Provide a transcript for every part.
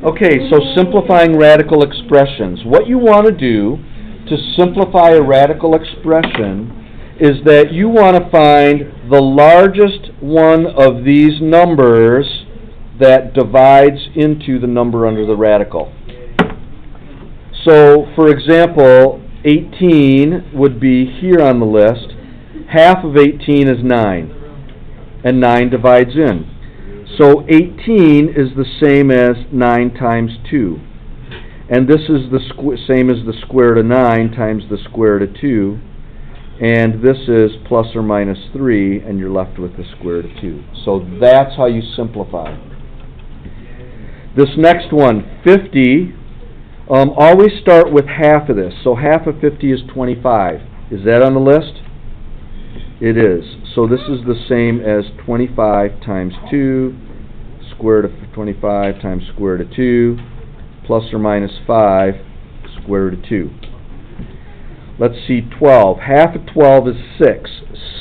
Okay, so simplifying radical expressions. What you want to do to simplify a radical expression is that you want to find the largest one of these numbers that divides into the number under the radical. So, for example, 18 would be here on the list. Half of 18 is 9, and 9 divides in. So 18 is the same as 9 times 2. And this is the same as the square root of 9 times the square root of 2. And this is plus or minus 3, and you're left with the square root of 2. So that's how you simplify. This next one, 50, always start with half of this. So half of 50 is 25. Is that on the list? It is. So this is the same as 25 times 2, square root of 25 times square root of 2, plus or minus 5, square root of 2. Let's see, 12. Half of 12 is 6.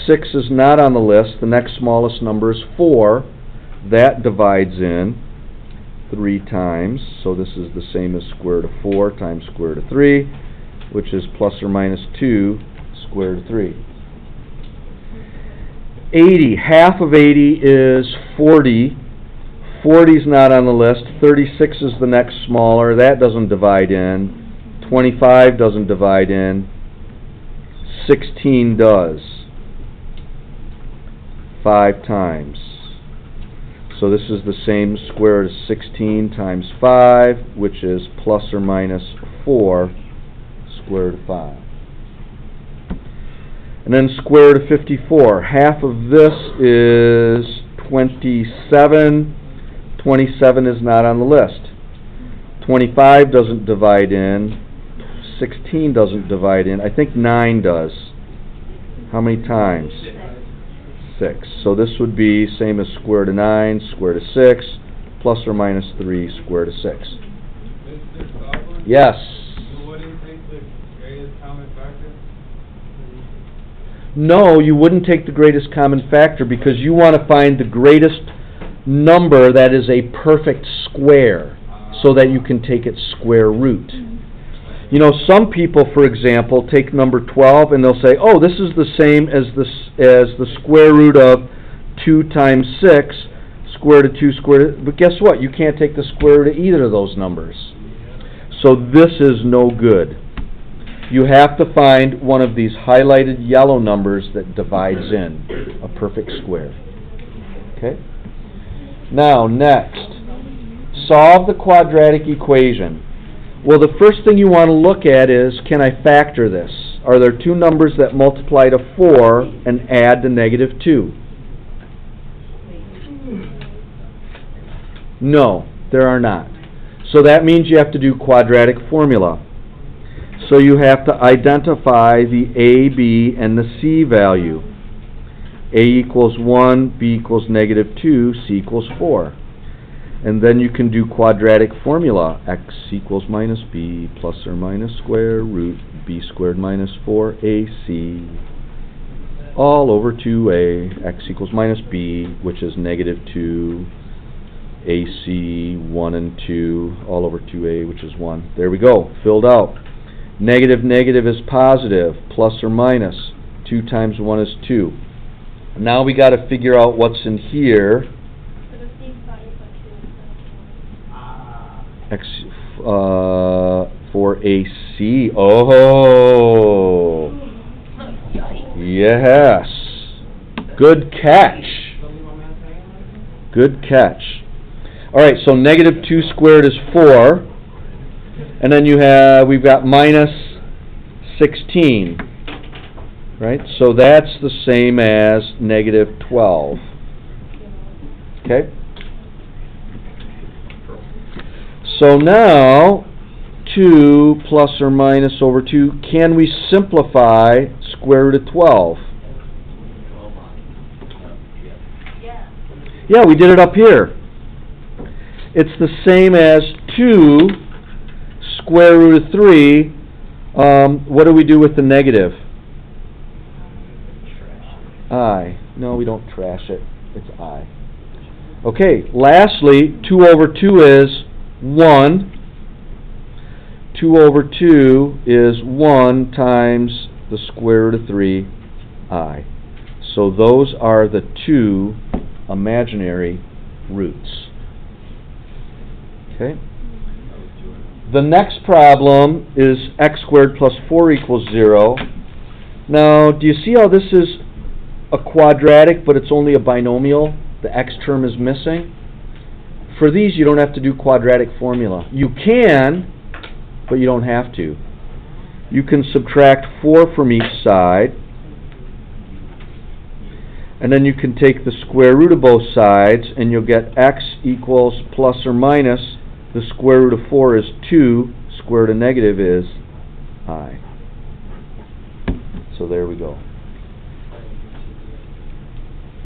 6 is not on the list. The next smallest number is 4. That divides in 3 times. So this is the same as square root of 4 times square root of 3, which is plus or minus 2, square root of 3. 80. Half of 80 is 40. 40 is not on the list. 36 is the next smaller. That doesn't divide in. 25 doesn't divide in. 16 does. 5 times. So this is the same square root of 16 times 5, which is plus or minus 4, square root of 5. And then square root of 54. Half of this is 27. 27 is not on the list. 25 doesn't divide in. 16 doesn't divide in. I think 9 does. How many times? 6. So this would be same as square root of 9, square root of 6, plus or minus 3, square root of 6. Yes? No, you wouldn't take the greatest common factor because you want to find the greatest number that is a perfect square so that you can take its square root. You know, some people, for example, take number 12 and they'll say, oh, this is the same as the square root of 2 times 6, square root of 2 square root. But guess what? You can't take the square root of either of those numbers. So this is no good. You have to find one of these highlighted yellow numbers that divides in a perfect square. Okay? Now, next, solve the quadratic equation. Well, the first thing you want to look at is, can I factor this? Are there two numbers that multiply to 4 and add to negative 2? No, there are not. So that means you have to do quadratic formula. So you have to identify the a, b, and the c value. A equals 1, b equals negative 2, c equals 4. And then you can do quadratic formula. X equals minus b plus or minus square root b squared minus 4ac all over 2a. X equals minus b, which is negative 2 ac 1 and 2 all over 2a, which is 1. There we go, filled out. Negative negative is positive, plus or minus. 2 times 1 is 2. Now we got to figure out what's in here. X for AC. Oh, yes. Good catch. Good catch. All right. So negative 2 squared is 4, and then we've got minus 16. Right. So that's the same as negative 12. Okay. So now, 2 plus or minus over 2, can we simplify square root of 12? Yeah, we did it up here. It's the same as 2 square root of 3. What do we do with the negative? I. No, we don't trash it. It's I. Okay, lastly, 2 over 2 is 1. 2 over 2 is 1 times the square root of 3i. So those are the two imaginary roots. Okay? The next problem is x squared plus 4 equals 0. Now, do you see how this is a quadratic, but it's only a binomial? The x term is missing. For these, you don't have to do quadratic formula. You can, but you don't have to. You can subtract 4 from each side, and then you can take the square root of both sides, and you'll get x equals plus or minus the square root of 4 is 2, square root of negative is I. So there we go.